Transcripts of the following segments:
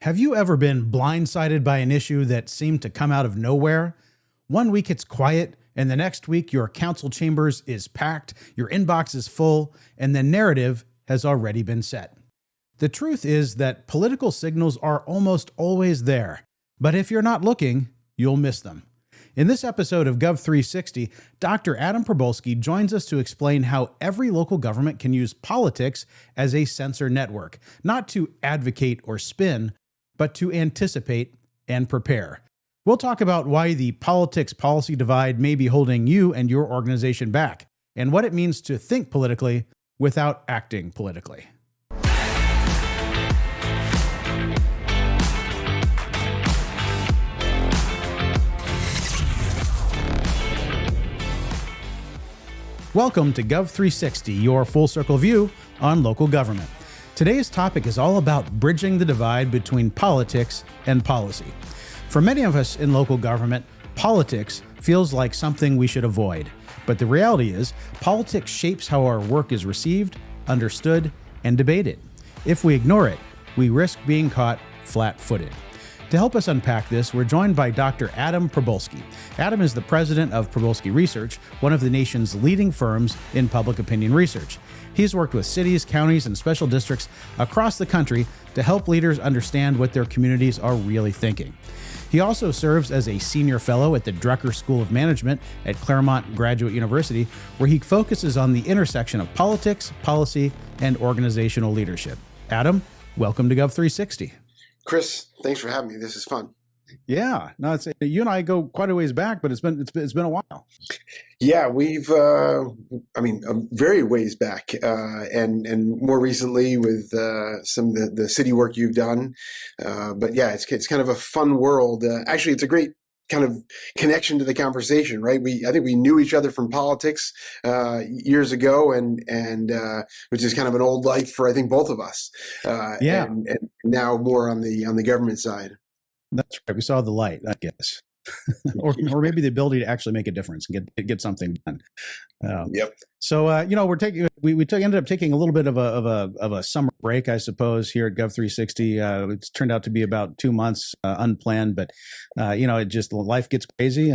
Have you ever been blindsided by an issue that seemed to come out of nowhere? One week it's quiet, and the next week your council chambers is packed, your inbox is full, and the narrative has already been set. The truth is that political signals are almost always there, but if you're not looking, you'll miss them. In this episode of Gov360, Dr. Adam Probolsky joins us to explain how every local government can use politics as a sensor network, not to advocate or spin, but to anticipate and prepare. We'll talk about why the politics-policy divide may be holding you and your organization back, and what it means to think politically without acting politically. Welcome to Gov360, your full circle view on local government. Today's topic is all about bridging the divide between politics and policy. For many of us in local government, politics feels like something we should avoid. But the reality is, politics shapes how our work is received, understood, and debated. If we ignore it, we risk being caught flat-footed. To help us unpack this, we're joined by Dr. Adam Probolsky. Adam is the president of Probolsky Research, one of the nation's leading firms in public opinion research. He's worked with cities, counties, and special districts across the country to help leaders understand what their communities are really thinking. He also serves as a senior fellow at the Drucker School of Management at Claremont Graduate University, where he focuses on the intersection of politics, policy, and organizational leadership. Adam, welcome to Gov360. Chris, thanks for having me. This is fun. Yeah, no, you and I go quite a ways back, but it's been a while. Yeah, we've, very ways back, and more recently with some of the city work you've done. But yeah, it's kind of a fun world. Actually, it's a great kind of connection to the conversation, right? I think we knew each other from politics years ago, and which is kind of an old life for I think both of us. And now more on the government side. That's right. We saw the light, I guess, or maybe the ability to actually make a difference and get something done. Yep. So ended up taking a little bit of a summer break, I suppose, here at Gov360. It's turned out to be about 2 months unplanned, but it just life gets crazy,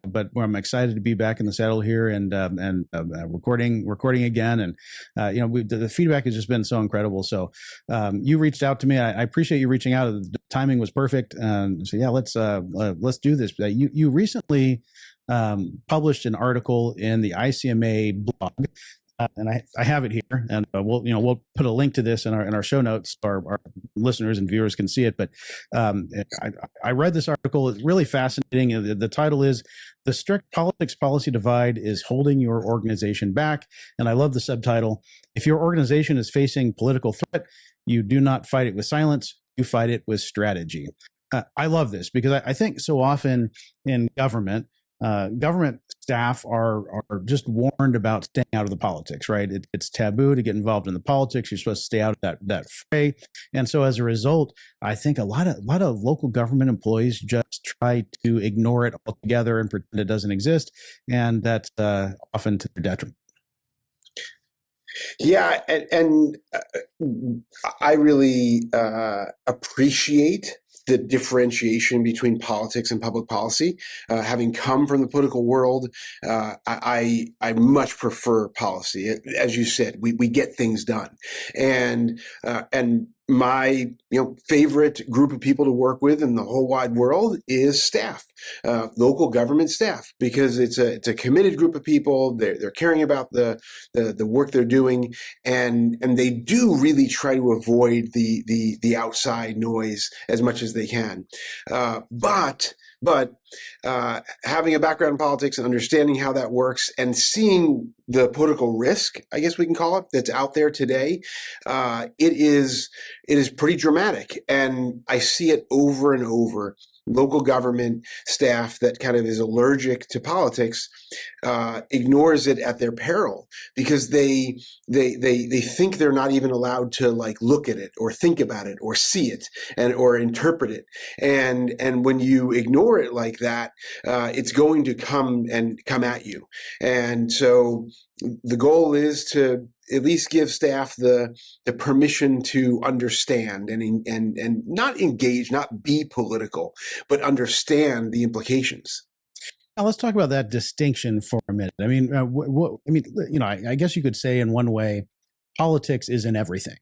but I'm excited to be back in the saddle here and recording again, and the feedback has just been so incredible. So you reached out to me. I appreciate you reaching out. The timing was perfect. So yeah, let's do this. You recently published an article in the ICMA blog, and I have it here, and we'll put a link to this in our show notes. Our listeners and viewers can see it. But I read this article. It's really fascinating. The title is "The Strict Politics Policy Divide is Holding Your Organization Back," and I love the subtitle. If your organization is facing political threat, you do not fight it with silence. You fight it with strategy. I love this because I think so often in government staff are just warned about staying out of the politics, right? It's taboo to get involved in the politics. You're supposed to stay out of that fray. And so as a result, I think a lot of local government employees just try to ignore it altogether and pretend it doesn't exist. And that's often to their detriment. Yeah, and I really appreciate the differentiation between politics and public policy. Having come from the political world, I much prefer policy. As you said, we get things done, and my favorite group of people to work with in the whole wide world is staff, local government staff, because it's a committed group of people. They're caring about the work they're doing, and they do really try to avoid the outside noise as much as they can. But having a background in politics and understanding how that works and seeing the political risk, I guess we can call it, that's out there today, it is pretty dramatic. And I see it over and over. Local government staff that kind of is allergic to politics ignores it at their peril because they think they're not even allowed to look at it or think about it or see it or interpret it. And when you ignore it like that, it's going to come at you. And so the goal is to at least give staff the permission to understand and not engage, not be political, but understand the implications. Now let's talk about that distinction for a minute. I mean, I guess you could say in one way, politics is in everything,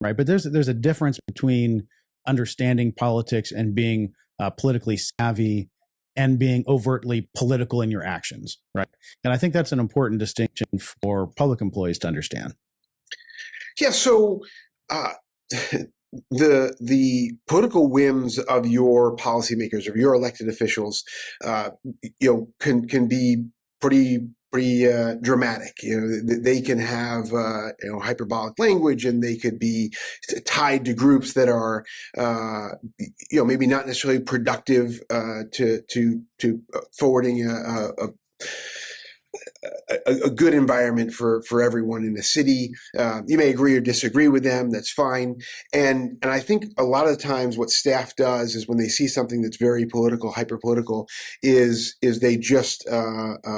right? But there's a difference between understanding politics and being politically savvy and being overtly political in your actions, right? And I think that's an important distinction for public employees to understand. Yeah. So the political whims of your policymakers, of your elected officials, can be pretty dramatic. They can have hyperbolic language, and they could be tied to groups that are maybe not necessarily productive to forwarding a good environment for everyone in the city. You may agree or disagree with them. That's fine. And I think a lot of the times what staff does is when they see something that's very political, hyper political, is they just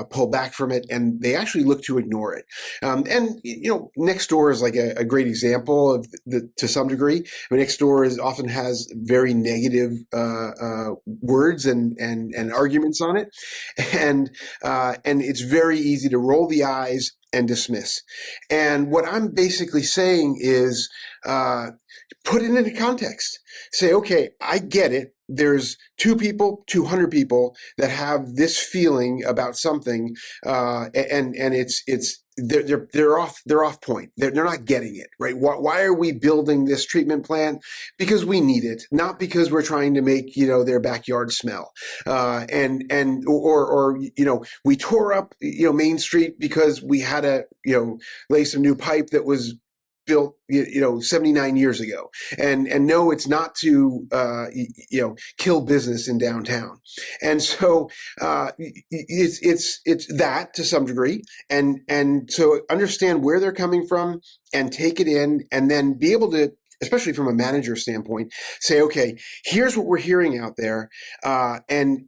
pull back from it, and they actually look to ignore it. Nextdoor is like a great example of to some degree. I mean, Nextdoor often has very negative words and arguments on it, and it's very easy to roll the eyes and dismiss. And what I'm basically saying is put it into context. Say, okay, I get it. There's 2 people, 200 people that have this feeling about something, and they're off point. They're not getting it, right? Why are we building this treatment plant? Because we need it, not because we're trying to make their backyard smell. Or we tore up Main Street because we had to lay some new pipe that was built 79 years ago, and no, it's not to kill business in downtown. And so it's that to some degree, and so understand where they're coming from and take it in, and then be able to, especially from a manager standpoint, say, okay, here's what we're hearing out there, and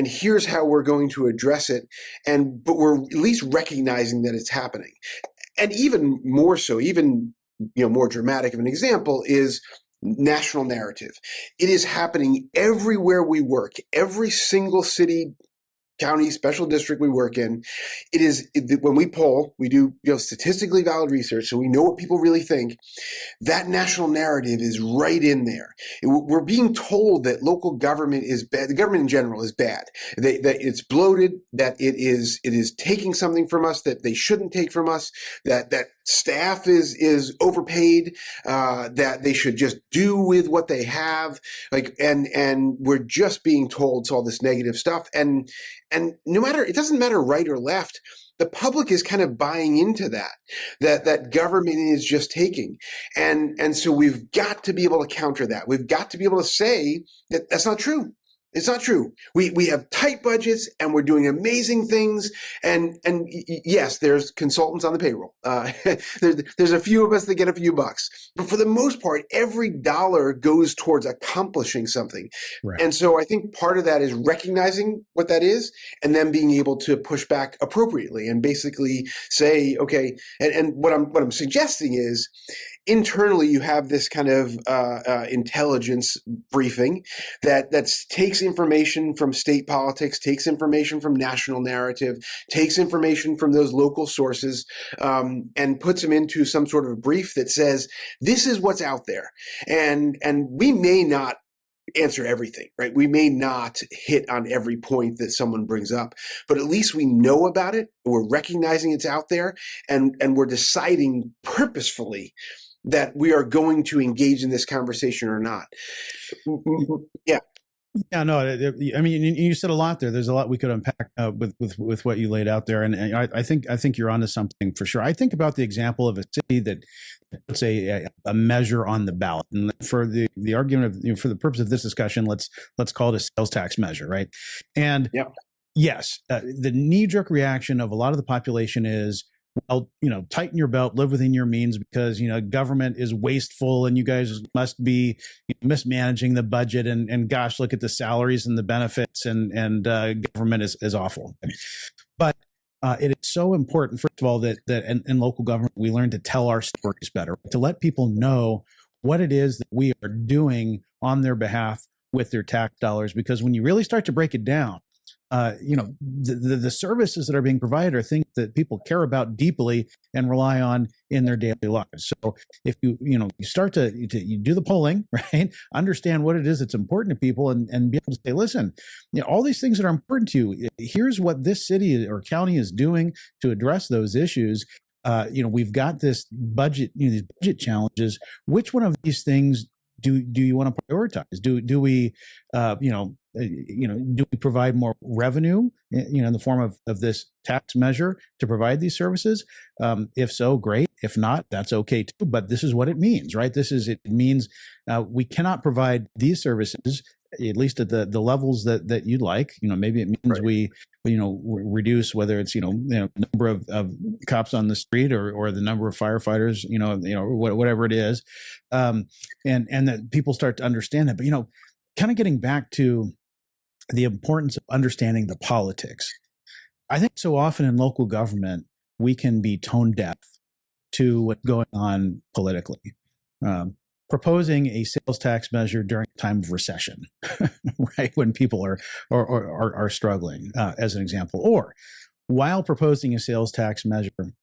here's how we're going to address it, but we're at least recognizing that it's happening. And even more so, even more dramatic of an example is national narrative. It is happening everywhere we work, every single city, county, special district we work in. When we poll, we do statistically valid research, so we know what people really think. That national narrative is right in there. We're being told that local government is bad. The government in general is bad. That it's bloated. That it is taking something from us that they shouldn't take from us. That staff is overpaid. That they should just do with what they have. And we're just being told all this negative stuff. And no matter, it doesn't matter right or left. The public is kind of buying into that government is just taking. And so we've got to be able to counter that. We've got to be able to say that that's not true. It's not true. We have tight budgets and we're doing amazing things. And yes, there's consultants on the payroll. There's a few of us that get a few bucks. But for the most part, every dollar goes towards accomplishing something. Right. And so I think part of that is recognizing what that is and then being able to push back appropriately and basically say, okay, and what I'm suggesting is, internally, you have this kind of intelligence briefing that takes information from state politics, takes information from national narrative, takes information from those local sources, and puts them into some sort of a brief that says, this is what's out there. And we may not answer everything, right? We may not hit on every point that someone brings up, but at least we know about it. We're recognizing it's out there, and we're deciding purposefully that we are going to engage in this conversation or not. Yeah. Yeah, no, I mean, you said a lot there. There's a lot we could unpack with what you laid out there, and I think you're onto something for sure. I think about the example of a city that puts a measure on the ballot, and for the argument of for the purpose of this discussion, let's call it a sales tax measure, right? And yes, the knee-jerk reaction of a lot of the population is, well, tighten your belt, live within your means, because, government is wasteful and you guys must be mismanaging the budget. And gosh, look at the salaries and the benefits, and government is awful. But it is so important, first of all, that in local government, we learn to tell our stories better, to let people know what it is that we are doing on their behalf with their tax dollars. Because when you really start to break it down, the services that are being provided are things that people care about deeply and rely on in their daily lives. So if you start to you do the polling, right, understand what it is that's important to people, and be able to say, listen, all these things that are important to you, here's what this city or county is doing to address those issues. We've got this budget, these budget challenges. Which one of these things do you want to prioritize? Do we do we provide more revenue, in the form of this tax measure to provide these services? If so, great. If not, that's okay too. But this is what it means, right? It means we cannot provide these services, at least at the levels that you'd like. Maybe it means we reduce, whether it's number of cops on the street or the number of firefighters, whatever it is, and that people start to understand that. But kind of getting back to the importance of understanding the politics. I think so often in local government, we can be tone deaf to what's going on politically. Proposing a sales tax measure during a time of recession, right, when people are struggling, as an example, or while proposing a sales tax measure,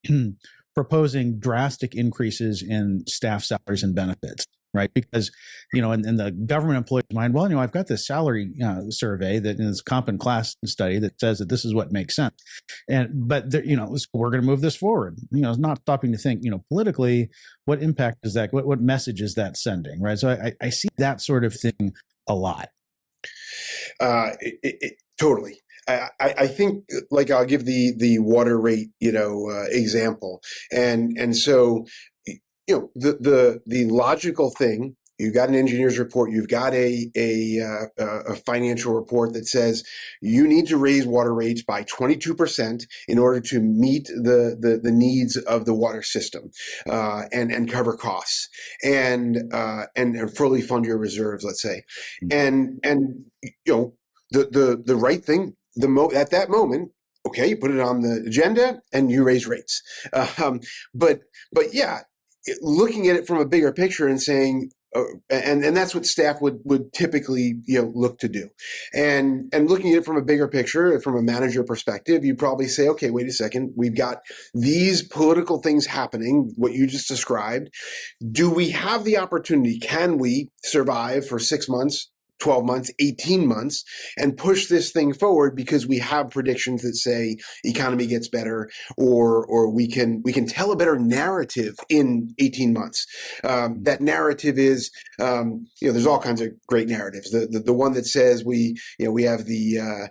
proposing drastic increases in staff salaries and benefits. Right, because in the government employee's mind, well, I've got this salary survey that is comp and class study that says that this is what makes sense, but we're going to move this forward. It's not stopping to think, politically, what impact is that? What message is that sending? Right, so I see that sort of thing a lot. Totally. I think, like, I'll give the water rate example, and so. The logical thing, you've got an engineer's report, you've got a financial report that says you need to raise water rates by 22% in order to meet the needs of the water system, and cover costs and fully fund your reserves, let's say. And the right thing, at that moment, okay, you put it on the agenda and you raise rates. But yeah, looking at it from a bigger picture and saying, and that's what staff would typically look to do, and looking at it from a bigger picture, from a manager perspective, you probably say, okay, wait a second, we've got these political things happening, what you just described. Do we have the opportunity? Can we survive for 6 months, 12 months, 18 months, and push this thing forward because we have predictions that say economy gets better, or we can tell a better narrative in 18 months. That narrative is, there's all kinds of great narratives. The one that says we have the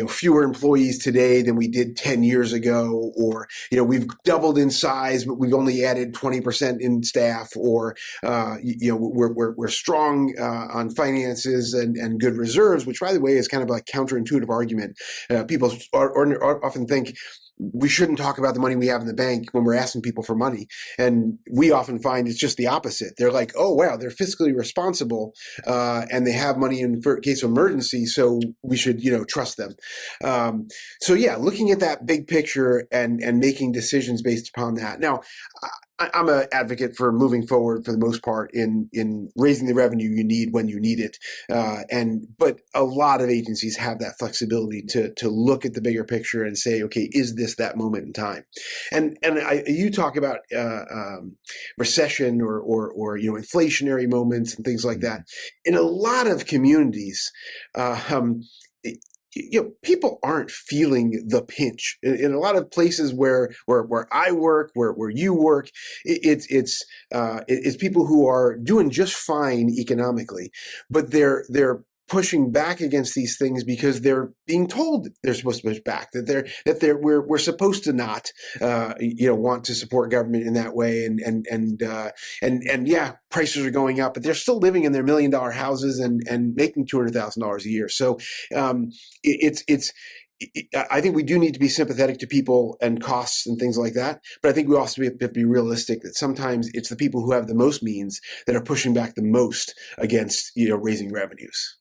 fewer employees today than we did 10 years ago, or we've doubled in size but we've only added 20% in staff, or we're strong on finance and good reserves, which, by the way, is kind of a counterintuitive argument. People often think we shouldn't talk about the money we have in the bank when we're asking people for money. And we often find it's just the opposite. They're like, oh, wow, they're fiscally responsible, and they have money in case of emergency, so we should, trust them. So yeah, looking at that big picture and making decisions based upon that. Now, I'm an advocate for moving forward for the most part in raising the revenue you need when you need it, but a lot of agencies have that flexibility to look at the bigger picture and say, okay, is this that moment in time? And you talk about recession or inflationary moments and things like that. In a lot of communities, people aren't feeling the pinch. In a lot of places where I work, where you work, it's people who are doing just fine economically, but they're pushing back against these things because they're being told they're supposed to push back, we're supposed to not want to support government in that way, and yeah, prices are going up, but they're still living in their $1 million houses and making $200,000 a year. So I think we do need to be sympathetic to people and costs and things like that. But I think we also have to be realistic that sometimes it's the people who have the most means that are pushing back the most against raising revenues.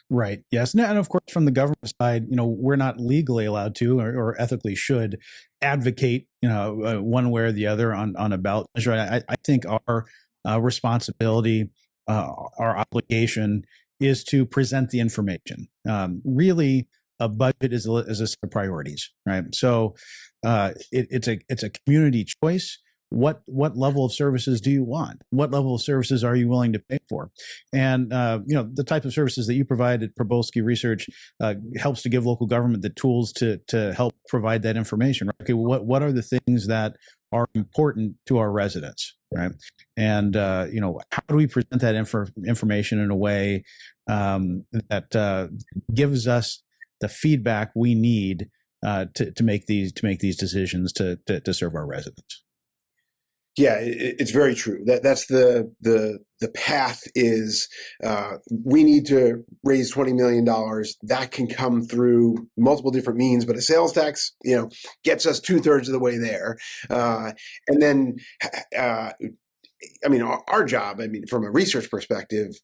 Right. Yes. And of course, from the government side, we're not legally allowed to, or ethically should, advocate, one way or the other on a ballot measure. I think our responsibility, our obligation, is to present the information. Really, a budget is a set of priorities, right? So it's a community choice. What level of services do you want? What level of services are you willing to pay for? And the type of services that you provide at Probolsky Research helps to give local government the tools to help provide that information. Right? Okay, what are the things that are important to our residents, right? And how do we present that information in a way that gives us the feedback we need to make these decisions to serve our residents? Yeah, it's very true. That's the path is we need to raise $20 million. That can come through multiple different means, but a sales tax, gets us 2/3 of the way there. And then, our job, from a research perspective,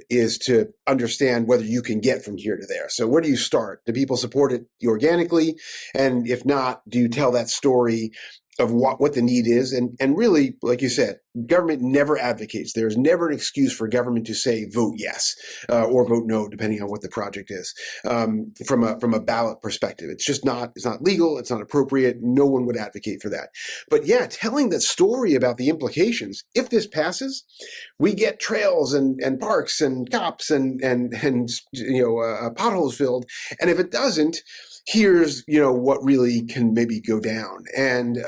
is to understand whether you can get from here to there. So where do you start? Do people support it organically? And if not, do you tell that story of what the need is? And really, like you said, government never advocates. There's never an excuse for government to say vote yes or vote no, depending on what the project is. From a ballot perspective, it's not legal. It's not appropriate. No one would advocate for that. But yeah, telling the story about the implications. If this passes, we get trails and parks and cops and potholes filled. And if it doesn't, here's what really can maybe go down, and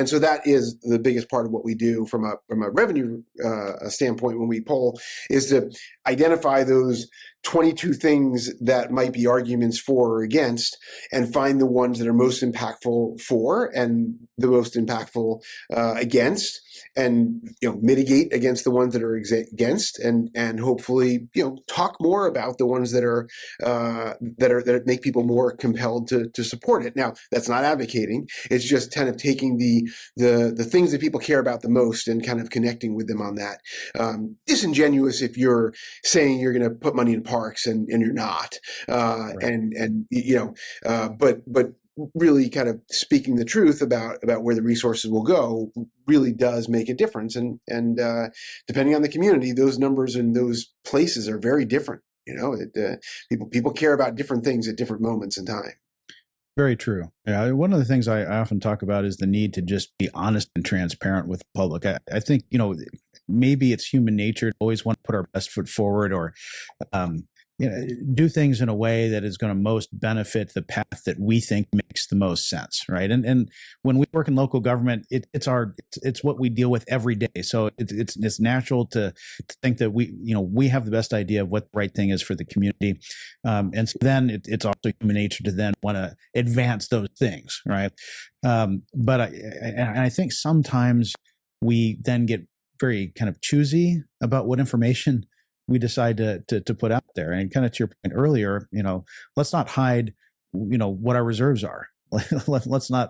so that is the biggest part of what we do from a revenue standpoint when we poll, is to identify those 22 things that might be arguments for or against, and find the ones that are most impactful for and the most impactful against, and mitigate against the ones that are against, and hopefully talk more about the ones that make people more compelled to support it. Now, that's not advocating. It's just kind of taking the things that people care about the most and kind of connecting with them on that. Disingenuous if you're saying you're going to put money in parks and you're not, right. But really kind of speaking the truth about where the resources will go really does make a difference. And depending on the community, those numbers in those places are very different. People care about different things at different moments in time. Very true. Yeah, one of the things I often talk about is the need to just be honest and transparent with the public. I think, maybe it's human nature to always want to put our best foot forward, or do things in a way that is going to most benefit the path that we think makes the most sense, right? And when we work in local government, it's what we deal with every day. So it's natural to think that we have the best idea of what the right thing is for the community, and so then it's also human nature to then want to advance those things, right? But I think sometimes we then get very kind of choosy about what information we decide to put out there. And kind of to your point earlier, let's not hide, what our reserves are. let's not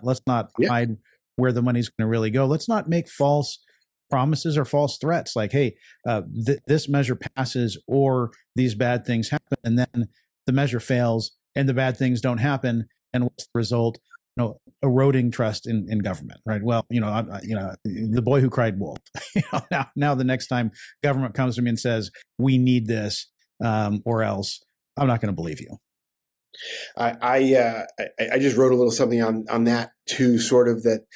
hide where the money's going to really go. Let's not make false promises or false threats like, hey, this measure passes or these bad things happen, and then the measure fails and the bad things don't happen. And what's the result? Eroding trust in government, right? Well, the boy who cried wolf. Now the next time government comes to me and says, we need this, or else, I'm not going to believe you. I just wrote a little something on that too, sort of that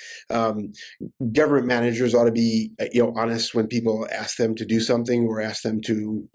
government managers ought to be honest when people ask them to do something or ask them to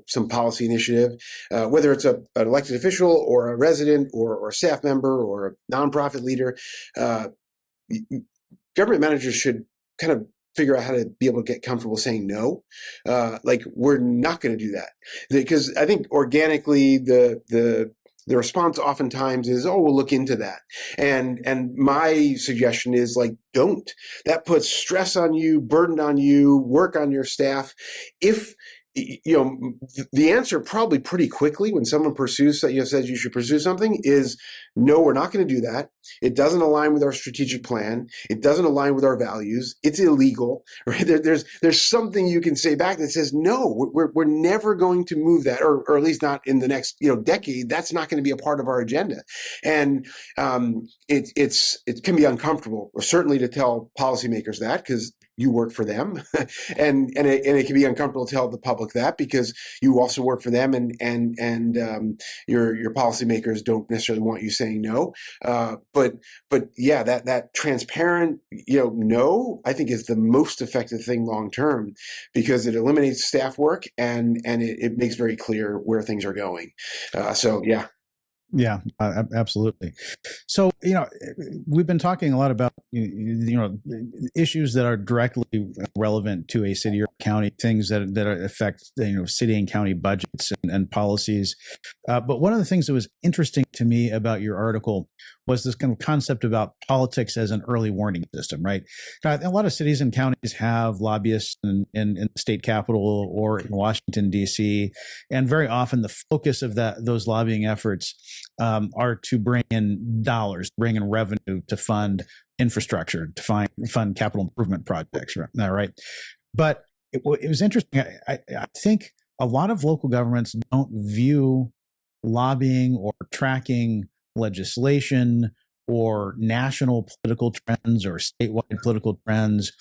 some policy initiative, whether it's an elected official or a resident or a staff member or a nonprofit leader. Government managers should kind of figure out how to be able to get comfortable saying no. We're not going to do that, because I think organically the response oftentimes is, oh, we'll look into that. And my suggestion is don't. That puts stress on you, burden on you, work on your staff. If the answer probably pretty quickly when someone pursues, says you should pursue something is no, we're not going to do that. It doesn't align with our strategic plan. It doesn't align with our values. It's illegal, right? There's something you can say back that says no, we're never going to move that, or at least not in the next decade. That's not going to be a part of our agenda, and it can be uncomfortable, certainly to tell policymakers that because you work for them, and it can be uncomfortable to tell the public that because you also work for them, and your policymakers don't necessarily want you saying no. But yeah, that transparent no, I think is the most effective thing long term because it eliminates staff work and it makes very clear where things are going. So yeah. Yeah, absolutely. So, we've been talking a lot about, issues that are directly relevant to a city or county, things that affect, city and county budgets and policies. But one of the things that was interesting to me about your article was this kind of concept about politics as an early warning system, right? A lot of cities and counties have lobbyists in the state capitol or in Washington, D.C., and very often the focus of those lobbying efforts are to bring in dollars, bring in revenue to fund infrastructure, to fund capital improvement projects, right? But it was interesting. I think a lot of local governments don't view lobbying or tracking legislation or national political trends or statewide political trends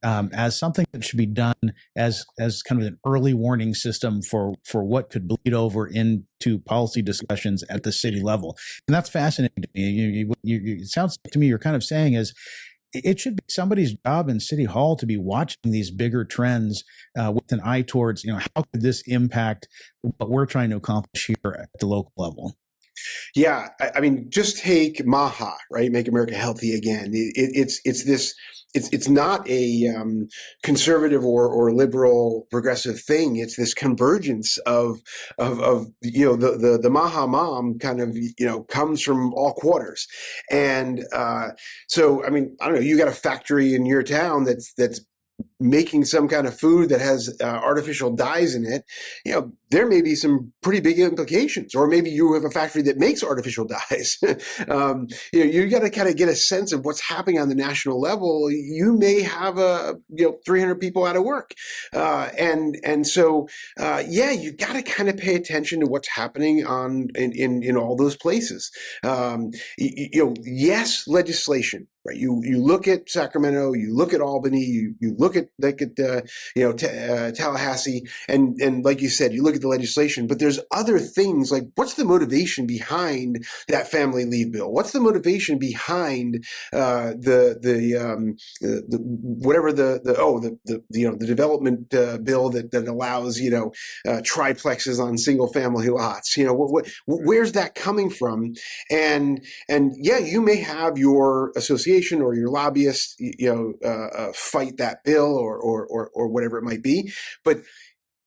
as something that should be done as kind of an early warning system for what could bleed over into policy discussions at the city level. And that's fascinating to me. It sounds to me you're kind of saying is it should be somebody's job in City Hall to be watching these bigger trends with an eye towards, how could this impact what we're trying to accomplish here at the local level? Yeah, I mean, just take MAHA, right? Make America Healthy Again. It's not a conservative or liberal progressive thing. It's this convergence of the MAHA mom kind of comes from all quarters, and so I mean I don't know. You got a factory in your town that's making some kind of food that has artificial dyes in it, there may be some pretty big implications. Or maybe you have a factory that makes artificial dyes. You got to kind of get a sense of what's happening on the national level. You may have 300 people out of work, and so you got to kind of pay attention to what's happening in all those places. Yes, legislation. Right. You look at Sacramento, you look at Albany, you look at Tallahassee, and like you said, you look at the legislation. But there's other things like what's the motivation behind that family leave bill? What's the motivation behind the development bill that allows triplexes on single family lots? Where's that coming from? And you may have your association or your lobbyist, fight that bill or whatever it might be. But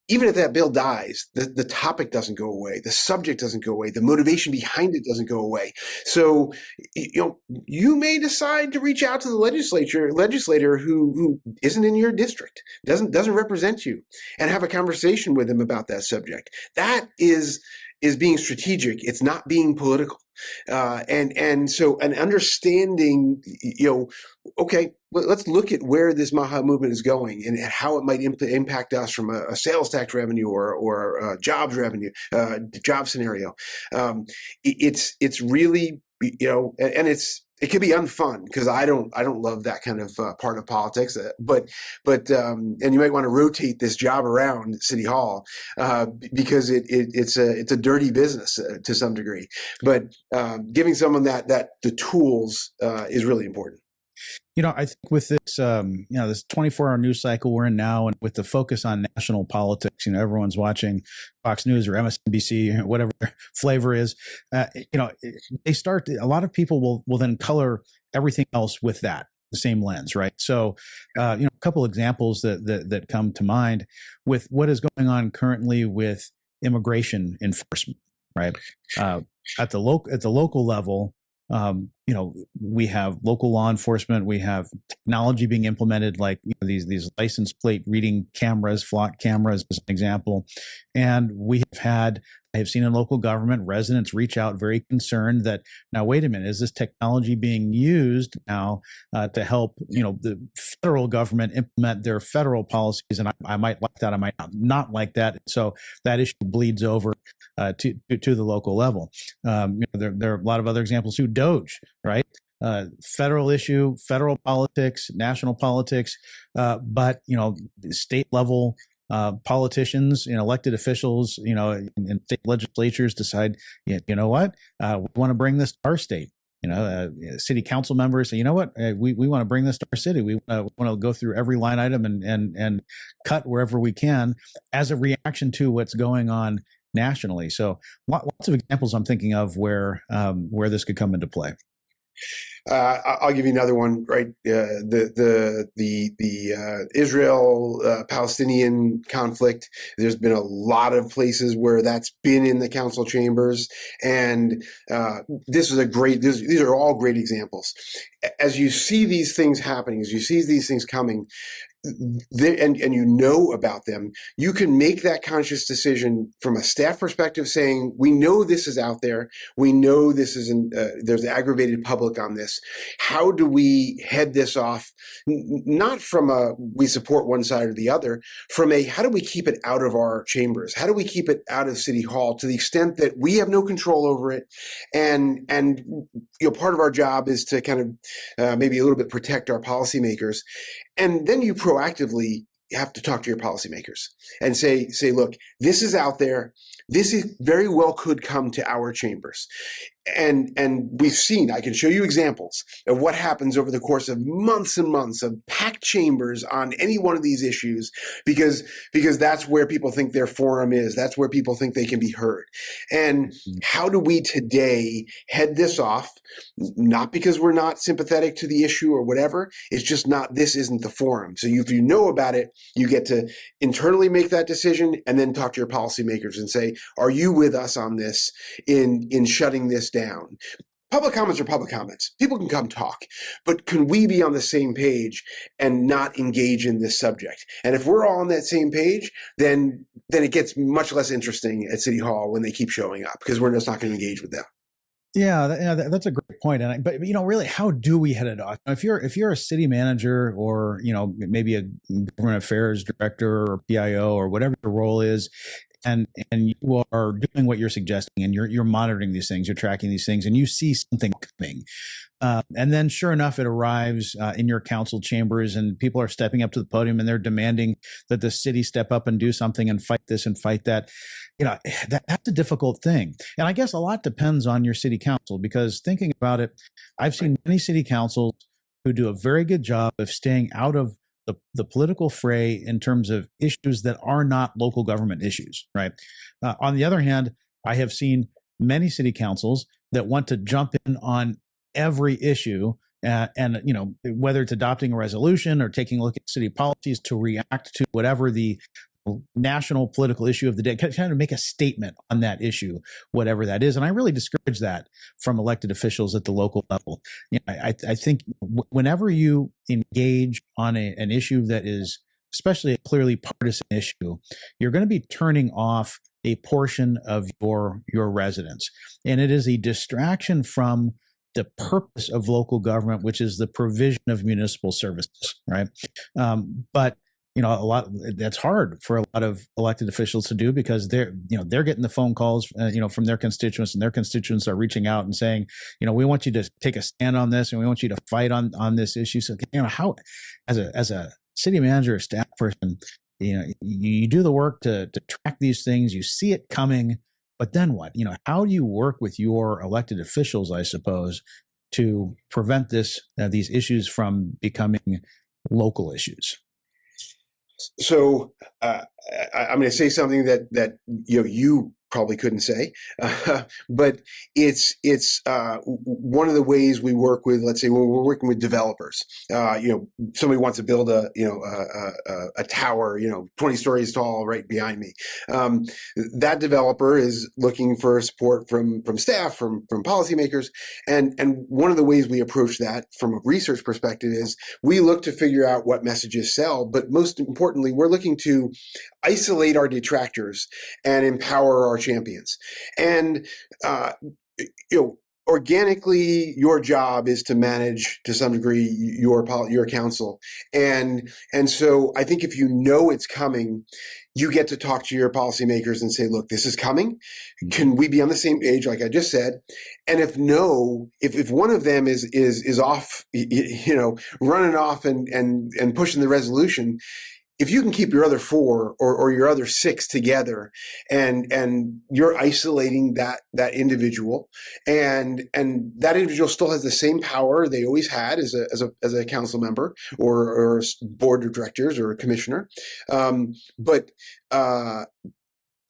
even if that bill dies, the topic doesn't go away. The subject doesn't go away. The motivation behind it doesn't go away. So, you may decide to reach out to the legislator who isn't in your district, doesn't represent you, and have a conversation with them about that subject. That is being strategic. It's not being political. And so an understanding, okay, let's look at where this MAHA movement is going and how it might impact us from a sales tax revenue or jobs revenue, job scenario. It's really, and it can be unfun because I don't love that kind of part of politics. But and you might want to rotate this job around City Hall because it's a dirty business to some degree. But giving someone that the tools is really important. I think with this, this 24-hour news cycle we're in now, and with the focus on national politics, everyone's watching Fox News or MSNBC, whatever their flavor is. They start. A lot of people will then color everything else with the same lens, right? So, a couple examples that come to mind with what is going on currently with immigration enforcement, right? At the local level. we have local law enforcement, we have technology being implemented, like these license plate reading cameras, flock cameras, as an example, and I have seen in local government residents reach out very concerned that now, wait a minute, is this technology being used now to help the federal government implement their federal policies? And I might like that, I might not like that. So that issue bleeds over to the local level. There are a lot of other examples too. Doge, right? Federal issue, federal politics, national politics, but state level politicians, elected officials, in state legislatures decide, we want to bring this to our state. City council members say, we want to bring this to our city. We want to go through every line item and cut wherever we can as a reaction to what's going on nationally. So lots of examples I'm thinking of where this could come into play. I'll give you another one, right? The Israel-Palestinian conflict. There's been a lot of places where that's been in the council chambers, and these are all great examples. As you see these things happening, as you see these things coming, and you know about them, you can make that conscious decision from a staff perspective, saying, we know this is out there, we know this isn't, there's aggravated public on this. How do we head this off? Not from a we support one side or the other, from a how do we keep it out of our chambers? How do we keep it out of City Hall to the extent that we have no control over it? And part of our job is to kind of maybe a little bit protect our policymakers. And then you proactively have to talk to your policymakers and say, look, this is out there. This is very well could come to our chambers. And we've seen, I can show you examples of what happens over the course of months and months of packed chambers on any one of these issues, because that's where people think their forum is. That's where people think they can be heard. And how do we today head this off? Not because we're not sympathetic to the issue or whatever. It's just this isn't the forum. So if you know about it, you get to internally make that decision and then talk to your policymakers and say, are you with us on this in shutting this down? Public comments are public comments. People can come talk, but can we be on the same page and not engage in this subject? And if we're all on that same page, then it gets much less interesting at City Hall when they keep showing up, because we're just not going to engage with them. Yeah, that's a great point. But really, how do we head it off? If you're a city manager, or maybe a government affairs director or PIO or whatever your role is, and you are doing what you're suggesting, and you're monitoring these things, you're tracking these things, and you see something coming, and then sure enough, it arrives in your council chambers, and people are stepping up to the podium and they're demanding that the city step up and do something and fight this and fight that. That's a difficult thing. And I guess a lot depends on your city council, because thinking about it, I've seen many city councils who do a very good job of staying out of the political fray in terms of issues that are not local government issues, right? On the other hand, I have seen many city councils that want to jump in on every issue, and whether it's adopting a resolution or taking a look at city policies to react to whatever the national political issue of the day, kind of make a statement on that issue, whatever that is. And I really discourage that from elected officials at the local level. I think whenever you engage on an issue that is especially a clearly partisan issue, you're going to be turning off a portion of your residents. And it is a distraction from the purpose of local government, which is the provision of municipal services, right? But that's hard for a lot of elected officials to do, because they're getting the phone calls, from their constituents, and their constituents are reaching out and saying, we want you to take a stand on this, and we want you to fight on this issue. So, how, as a city manager or staff person, you do the work to track these things, you see it coming, but then what? How do you work with your elected officials, I suppose, to prevent these issues from becoming local issues? So I'm going to say something that you probably couldn't say, but it's one of the ways we work with. Let's say when we're working with developers, somebody wants to build a tower, 20 stories tall, right behind me. That developer is looking for support from staff, from policymakers, and one of the ways we approach that from a research perspective is we look to figure out what messages sell, but most importantly, we're looking to isolate our detractors and empower our champions. And organically, your job is to manage to some degree your council, and so I think if you know it's coming, you get to talk to your policymakers and say, look, this is coming. Can we be on the same page, like I just said? And if one of them is off, running off and pushing the resolution, if you can keep your other four or your other six together, and you're isolating that individual, and that individual still has the same power they always had as a council member or board of directors or a commissioner,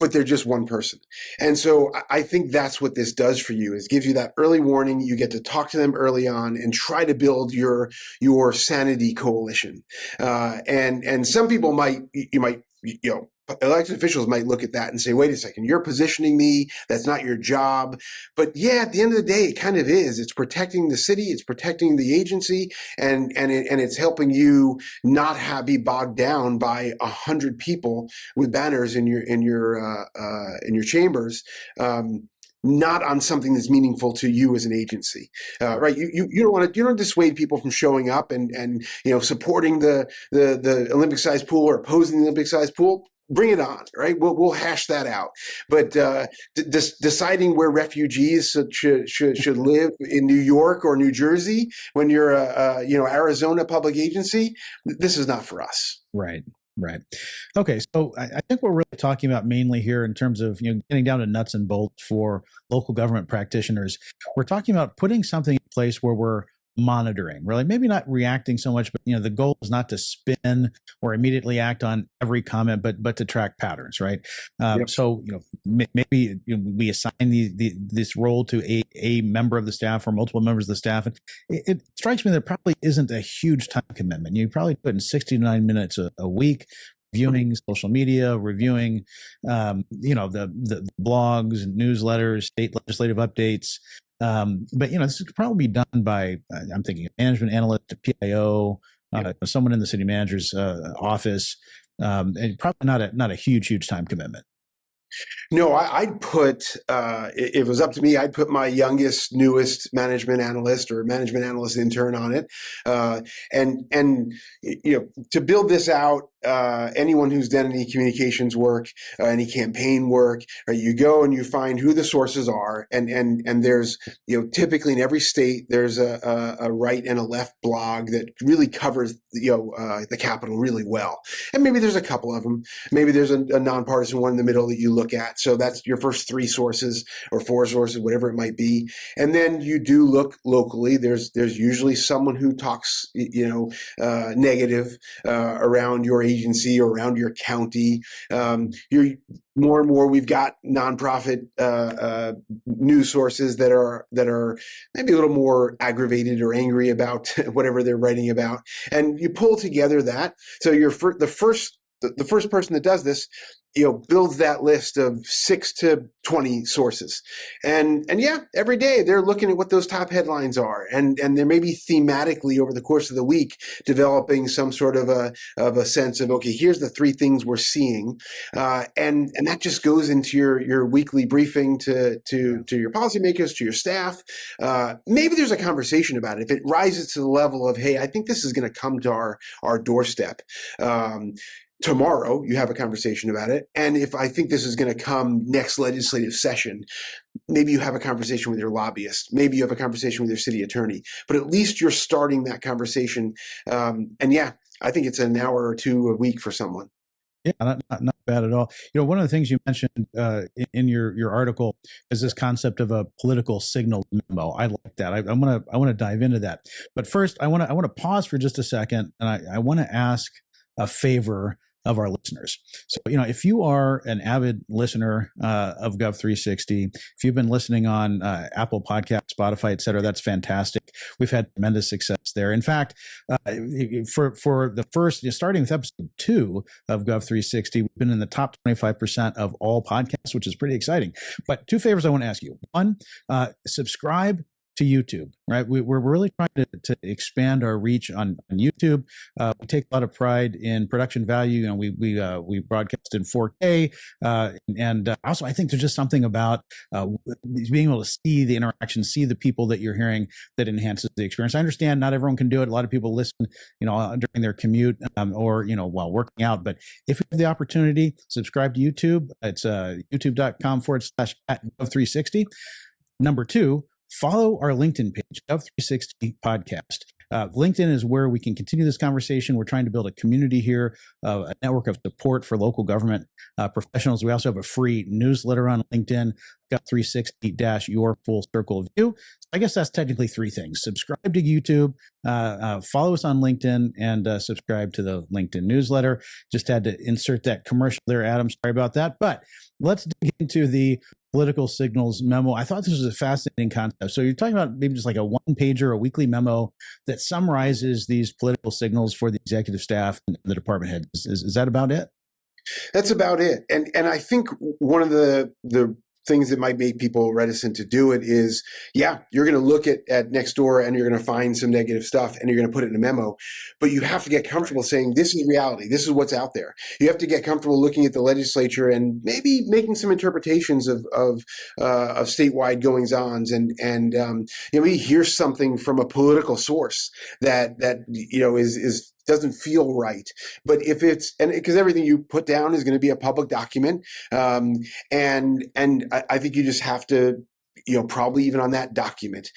but they're just one person. And so I think that's what this does for you, is gives you that early warning. You get to talk to them early on and try to build your sanity coalition. And some people elected officials might look at that and say, wait a second, you're positioning me. That's not your job. But yeah, at the end of the day, it kind of is. It's protecting the city. It's protecting the agency. And it's helping you not be bogged down by 100 people with banners in your chambers. Not on something that's meaningful to you as an agency, right? You don't dissuade people from showing up and supporting the Olympic-sized pool or opposing the Olympic-sized pool. Bring it on, right? We'll hash that out. But deciding where refugees should live in New York or New Jersey when you're a Arizona public agency, this is not for us. Right. Right. Okay. So I think we're really talking about mainly here in terms of getting down to nuts and bolts for local government practitioners. We're talking about putting something in place where we're monitoring, really, maybe not reacting so much, but the goal is not to spin or immediately act on every comment, but to track patterns, right? Yep. So maybe we assign this role to a member of the staff or multiple members of the staff, and it strikes me that probably isn't a huge time commitment. You probably put in 60 to 90 minutes a week, reviewing social media, reviewing, the blogs and newsletters, state legislative updates. But this could probably be done by, I'm thinking, a management analyst, a PIO, someone in the city manager's office, and probably not a huge time commitment. No, I'd put, if it was up to me, I'd put my youngest, newest management analyst or management analyst intern on it. And to build this out, anyone who's done any communications work, any campaign work, right, you go and you find who the sources are. And there's, typically in every state, there's a right and a left blog that really covers, the Capitol really well. And maybe there's a couple of them. Maybe there's a nonpartisan one in the middle that you look at. So that's your first 3 sources or 4 sources, whatever it might be. And then you do look locally. There's usually someone who talks, negative around your agency or around your county. You're more and more, we've got nonprofit news sources that are maybe a little more aggravated or angry about whatever they're writing about, and you pull together that. So the first person that does this, builds that list of 6 to 20 sources. And yeah, every day they're looking at what those top headlines are. And there may be thematically over the course of the week developing some sort of a sense of, okay, here's the 3 things we're seeing. And that just goes into your weekly briefing to your policymakers, to your staff. Maybe there's a conversation about it. If it rises to the level of, hey, I think this is going to come to our doorstep. Tomorrow, you have a conversation about it. And if I think this is going to come next legislative session, maybe you have a conversation with your lobbyist. Maybe you have a conversation with your city attorney. But at least you're starting that conversation. And yeah, I think it's an hour or 2 a week for someone. Yeah, not bad at all. One of the things you mentioned in your article is this concept of a political signal memo. I like that. I want to dive into that. But first, I want to pause for just a second, and I want to ask a favor of our listeners. So, if you are an avid listener of Gov360, if you've been listening on Apple Podcasts, Spotify, et cetera, that's fantastic. We've had tremendous success there. In fact, for the first, starting with episode 2 of Gov360, we've been in the top 25% of all podcasts, which is pretty exciting. But 2 favors I want to ask you. One, subscribe to YouTube, right? We're really trying to expand our reach on YouTube. We take a lot of pride in production value. We broadcast in 4K, and also I think there's just something about being able to see the interaction, see the people that you're hearing, that enhances the experience. I understand not everyone can do it. A lot of people listen, during their commute or while working out. But if you have the opportunity, subscribe to YouTube. It's youtube.com/@Gov360. Number 2. Follow our LinkedIn page, Gov360 Podcast. LinkedIn is where we can continue this conversation. We're trying to build a community here, a network of support for local government professionals. We also have a free newsletter on LinkedIn, Gov360-Your Full Circle View. I guess that's technically 3 things. Subscribe to YouTube, follow us on LinkedIn, and subscribe to the LinkedIn newsletter. Just had to insert that commercial there, Adam. Sorry about that. But let's dig into the Political Signals Memo. I thought this was a fascinating concept. So you're talking about maybe just like a 1-pager, a weekly memo that summarizes these political signals for the executive staff and the department heads. Is that about it? That's about it. And I think one of the things that might make people reticent to do it is, you're going to look at Nextdoor and you're going to find some negative stuff and you're going to put it in a memo, but you have to get comfortable saying, this is reality. This is what's out there. You have to get comfortable looking at the legislature and maybe making some interpretations of statewide goings ons and maybe hear something from a political source that is doesn't feel right. But if it's, and because everything you put down is going to be a public document, and I think you just have to, probably even on that document,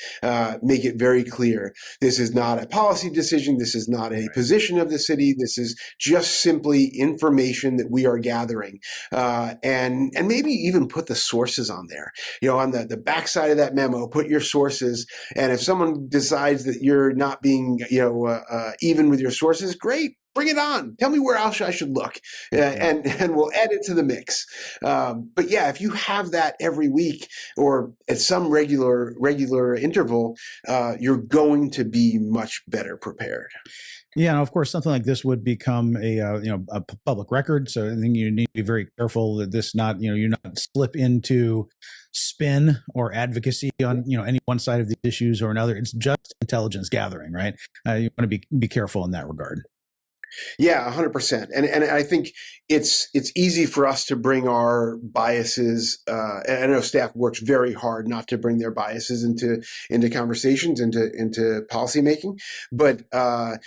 make it very clear. This is not a policy decision. This is not a position of the city. This is just simply information that we are gathering, and maybe even put the sources on there. On the backside of that memo, put your sources. And if someone decides that you're not being, even with your sources, great. Bring it on. Tell me where else I should look, and we'll add it to the mix. But if you have that every week or at some regular interval, you're going to be much better prepared. Yeah, and of course, something like this would become a public record. So I think you need to be very careful that this you not slip into spin or advocacy on any one side of the issues or another. It's just intelligence gathering, right? You want to be careful in that regard. Yeah, 100%. And I think it's easy for us to bring our biases. And I know staff works very hard not to bring their biases into conversations, into policymaking. But I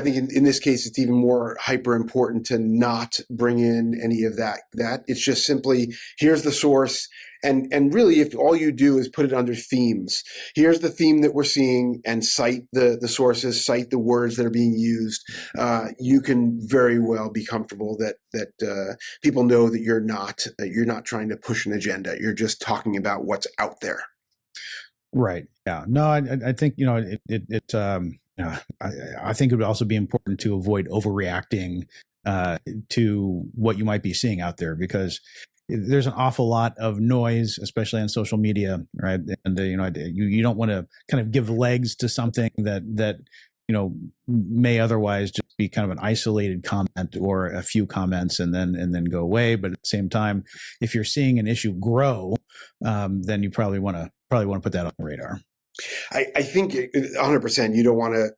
think in this case, it's even more hyper important to not bring in any of that. It's just simply, here's the source. And really, if all you do is put it under themes, here's the theme that we're seeing, and cite the sources, cite the words that are being used, you can very well be comfortable that people know that you're not trying to push an agenda. You're just talking about what's out there. Right. Yeah. No, I think I think it would also be important to avoid overreacting to what you might be seeing out there, because there's an awful lot of noise, especially on social media, right? And you don't want to kind of give legs to something that may otherwise just be kind of an isolated comment or a few comments and then go away. But at the same time, if you're seeing an issue grow, then you probably want to put that on the radar. I think 100%. You don't want to,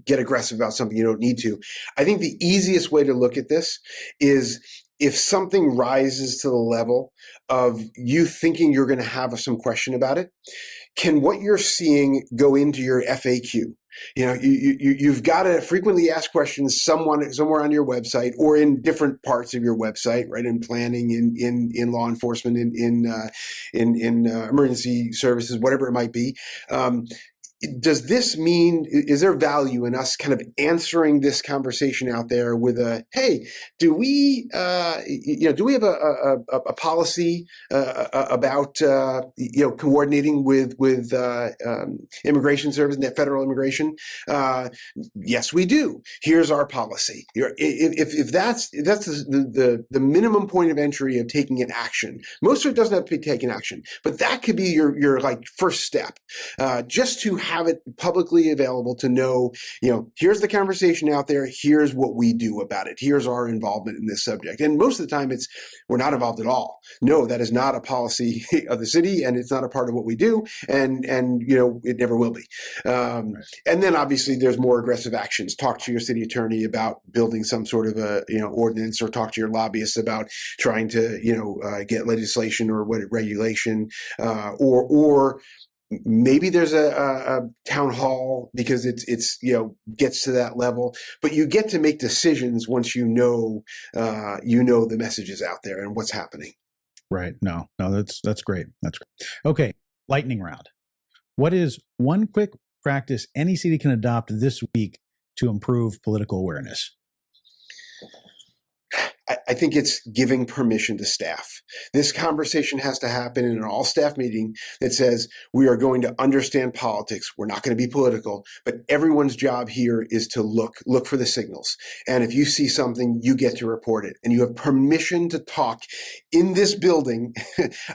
get aggressive about something you don't need to. I think the easiest way to look at this is, if something rises to the level of you thinking you're going to have some question about it, can what you're seeing go into your FAQ? You've got to frequently asked questions somewhere on your website or in different parts of your website, right? In planning, in law enforcement, in emergency services, whatever it might be. does this mean, is there value in us kind of answering this conversation out there with a, hey, do we have a policy about coordinating with immigration service and federal immigration? Yes, we do. Here's our policy. If that's the minimum point of entry of taking an action, most of it doesn't have to be taken action, but that could be your like first step, just to have it publicly available to know, here's the conversation out there. Here's what we do about it. Here's our involvement in this subject. And most of the time we're not involved at all. No, that is not a policy of the city, and it's not a part of what we do. And it never will be. And then obviously there's more aggressive actions. Talk to your city attorney about building some sort of a, ordinance, or talk to your lobbyists about trying to, get legislation or what regulation, or maybe there's a town hall because it's gets to that level, but you get to make decisions once the messages out there and what's happening. Right. No, that's great. That's great. Okay. Lightning round. What is one quick practice any city can adopt this week to improve political awareness? I think it's giving permission to staff. This conversation has to happen in an all-staff meeting that says we are going to understand politics. We're not going to be political, but everyone's job here is to look for the signals. And if you see something, you get to report it. And you have permission to talk in this building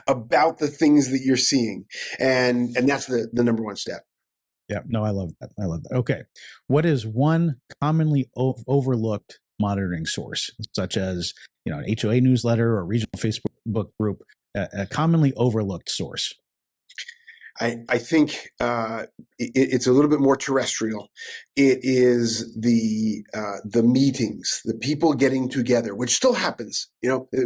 about the things that you're seeing. And that's the number one step. Yeah, no, I love that. Okay. What is one commonly overlooked monitoring source, such as an HOA newsletter or regional Facebook group, a commonly overlooked source? I think it's a little bit more terrestrial. It is the meetings, the people getting together, which still happens.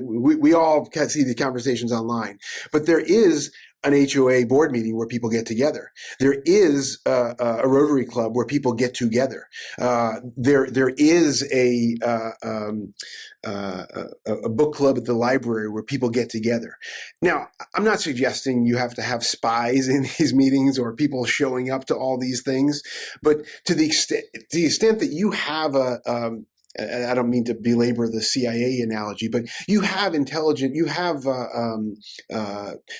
We all can see the conversations online, but there is an HOA board meeting where people get together. There is a Rotary Club where people get together. There is a book club at the library where people get together. Now, I'm not suggesting you have to have spies in these meetings or people showing up to all these things, but to the extent that you have I don't mean to belabor the CIA analogy, but you have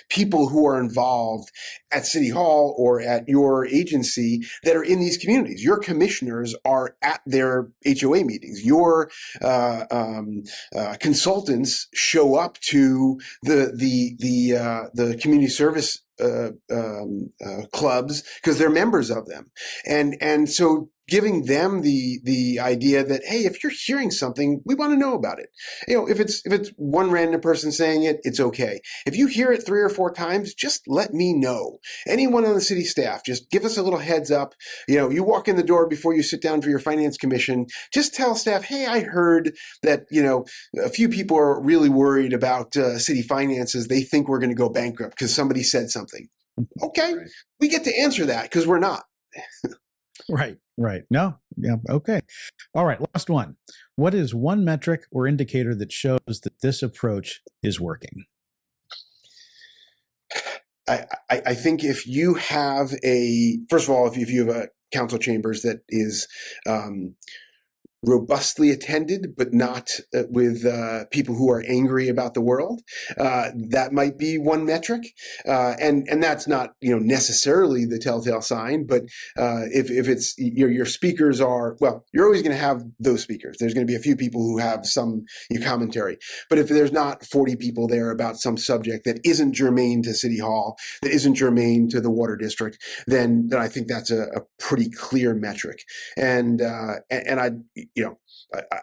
people who are involved at City Hall or at your agency that are in these communities. Your commissioners are at their HOA meetings. Your consultants show up to the community service clubs because they're members of them, and so giving them the idea that, hey, if you're hearing something, we want to know about it. If it's one random person saying it, it's okay. If you hear it 3 or 4 times, just let me know. Anyone on the city staff, just give us a little heads up. You walk in the door before you sit down for your finance commission, just tell staff, hey, I heard that, a few people are really worried about city finances. They think we're going to go bankrupt because somebody said something. Okay. Right. We get to answer that because we're not. Right. No. Yeah. Okay. All right. Last one. What is one metric or indicator that shows that this approach is working? I think if you have first of all, if you have a council chambers that is robustly attended, but not with people who are angry about the world, that might be one metric, and that's not necessarily the telltale sign. But if it's your speakers are, well, you're always going to have those speakers. There's going to be a few people who have some commentary, but if there's not 40 people there about some subject that isn't germane to City Hall, that isn't germane to the water district, then I think that's a pretty clear metric. And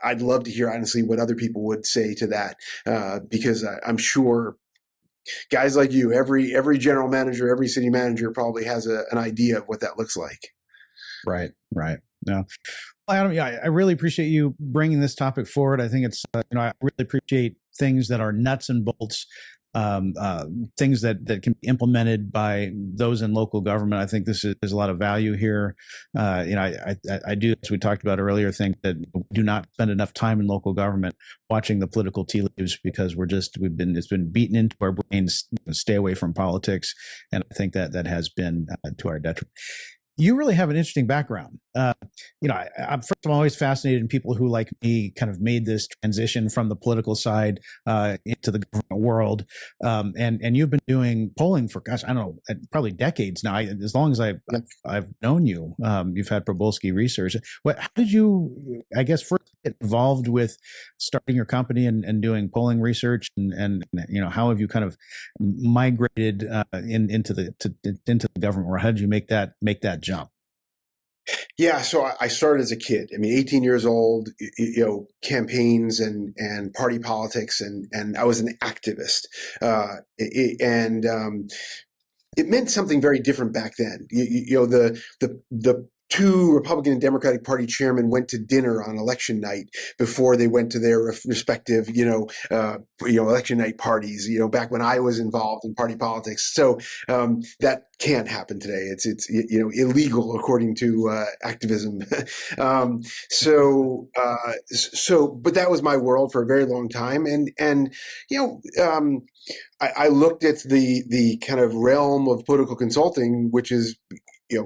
I'd love to hear honestly what other people would say to that, because I'm sure guys like you, every general manager, every city manager probably has an idea of what that looks like. Right. No, Adam, I really appreciate you bringing this topic forward. I think it's I really appreciate things that are nuts and bolts. Things that can be implemented by those in local government. I think there's a lot of value here. I do, as we talked about earlier, think that we do not spend enough time in local government watching the political tea leaves because it's been beaten into our brains. Stay away from politics, and I think that has been to our detriment. You really have an interesting background. I'm always fascinated in people who, like me, kind of made this transition from the political side into the government world. And you've been doing polling for, gosh, I don't know, probably decades now. As long as I've known you, you've had Probolsky research. How did you, I guess, first get involved with starting your company and doing polling research, and how have you kind of migrated into the government world? How did you make that jump? Yeah, so I started as a kid. I mean, 18 years old, campaigns and party politics, and I was an activist. It meant something very different back then. The two Republican and Democratic Party chairmen went to dinner on election night before they went to their respective, election night parties. Back when I was involved in party politics, so that can't happen today. It's illegal according to activism. But that was my world for a very long time, and I looked at the kind of realm of political consulting, which is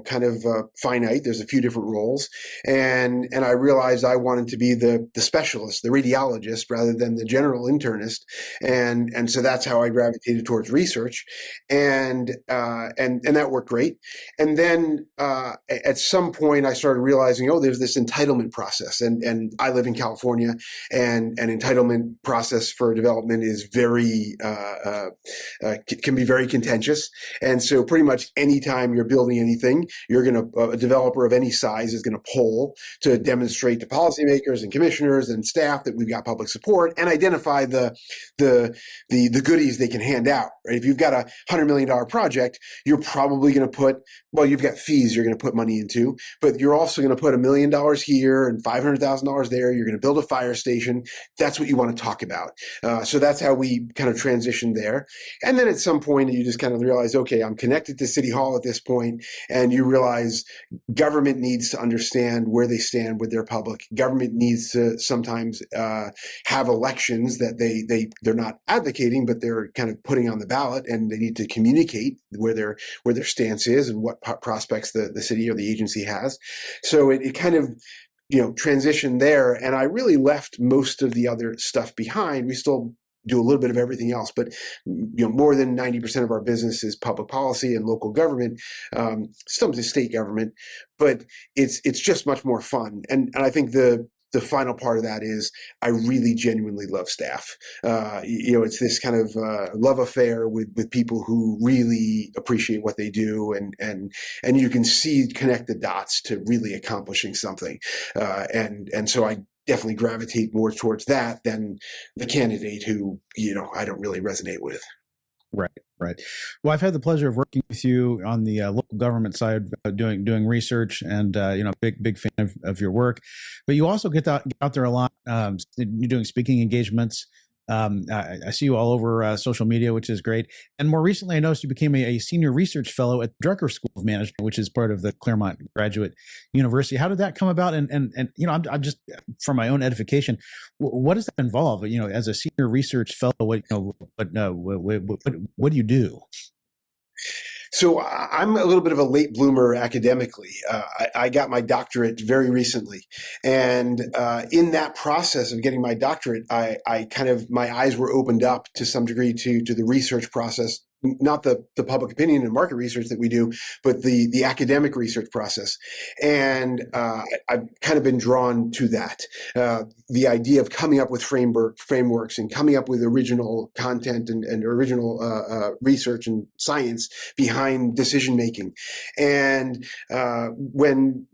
kind of finite. There's a few different roles, and I realized I wanted to be the specialist, the radiologist, rather than the general internist, and so that's how I gravitated towards research, and that worked great. And then at some point, I started realizing, there's this entitlement process, and I live in California, and an entitlement process for development is very can be very contentious, and so pretty much anytime you're building anything, a developer of any size is going to poll to demonstrate to policymakers and commissioners and staff that we've got public support and identify the goodies they can hand out. Right? If you've got a $100 million project, you're probably going to you've got fees you're going to put money into, but you're also going to put $1 million here and $500,000 there. You're going to build a fire station. That's what you want to talk about. So that's how we kind of transitioned there. And then at some point, you just kind of realize, okay, I'm connected to City Hall at this point, and you realize government needs to understand where they stand with their public. Government needs to sometimes have elections that they're not advocating, but they're kind of putting on the ballot, and they need to communicate where their stance is and what prospects the city or the agency has. So it kind of transitioned there, and I really left most of the other stuff behind. We still do a little bit of everything else, but more than 90% of our business is public policy and local government, some to state government, but it's just much more fun. And I think the final part of that is I really genuinely love staff. It's this kind of love affair with people who really appreciate what they do, and you can connect the dots to really accomplishing something. And so I definitely gravitate more towards that than the candidate who, I don't really resonate with. Right. Well, I've had the pleasure of working with you on the local government side, doing research, and big fan of your work. But you also get out there a lot. You're doing speaking engagements. I see you all over social media, which is great. And more recently, I noticed you became a senior research fellow at Drucker School of Management, which is part of the Claremont Graduate University. How did that come about? And I'm just, for my own edification, what does that involve? As a senior research fellow, what do you do? So I'm a little bit of a late bloomer academically. I got my doctorate very recently, and in that process of getting my doctorate, I kind of, my eyes were opened up to some degree to the research process. Not the public opinion and market research that we do, but the academic research process. And I've kind of been drawn to that. The idea of coming up with frameworks and coming up with original content and original research and science behind decision making. And when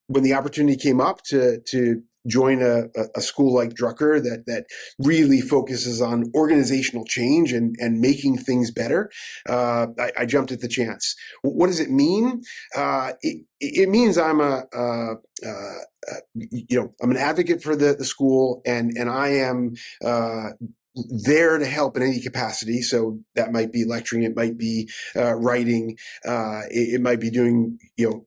the opportunity came up to join a school like Drucker that really focuses on organizational change and making things better, I jumped at the chance. What does it mean? It means I'm I'm an advocate for the school, and I am there to help in any capacity. So that might be lecturing, it might be writing, it might be doing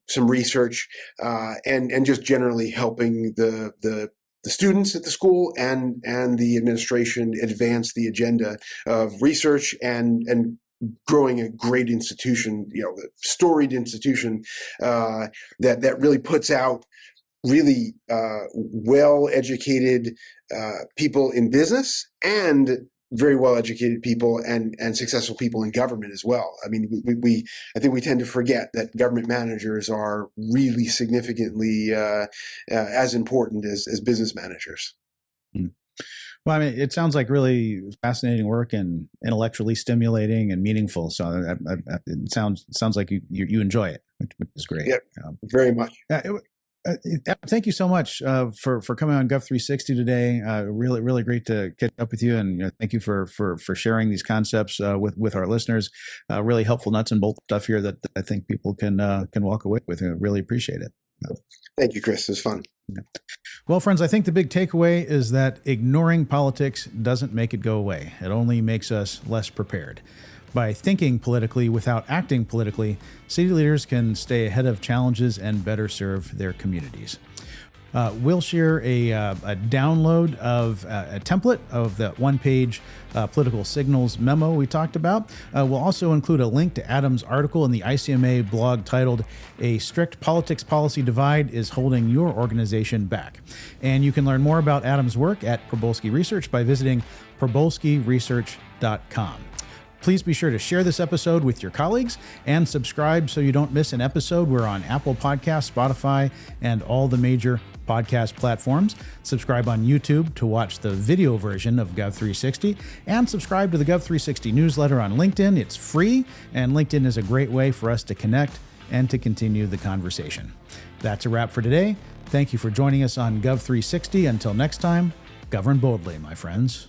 some research, and just generally helping the students at the school and the administration advance the agenda of research and growing a great institution, a storied institution that really puts out really well-educated people in business and very well-educated people and successful people in government as well. I mean, I think we tend to forget that government managers are really significantly as important as business managers. Well, I mean, it sounds like really fascinating work and intellectually stimulating and meaningful. So it sounds like you enjoy it, which is great. Yeah, very much. Thank you so much for coming on Gov 360 today. Really great to catch up with you, and thank you for sharing these concepts with our listeners. Really helpful nuts and bolts stuff here that I think people can walk away with. I really appreciate it. Thank you, Chris. It was fun. Well, friends, I think the big takeaway is that ignoring politics doesn't make it go away. It only makes us less prepared. By thinking politically without acting politically, city leaders can stay ahead of challenges and better serve their communities. We'll share a download of a template of that one-page Political Signals Memo we talked about. We'll also include a link to Adam's article in the ICMA blog titled "A Strict Politics Policy Divide is Holding Your Organization Back." And you can learn more about Adam's work at Probolsky Research by visiting probolskyresearch.com. Please be sure to share this episode with your colleagues and subscribe so you don't miss an episode. We're on Apple Podcasts, Spotify, and all the major podcast platforms. Subscribe on YouTube to watch the video version of Gov 360, and subscribe to the Gov 360 newsletter on LinkedIn. It's free, and LinkedIn is a great way for us to connect and to continue the conversation. That's a wrap for today. Thank you for joining us on Gov 360. Until next time, govern boldly, my friends.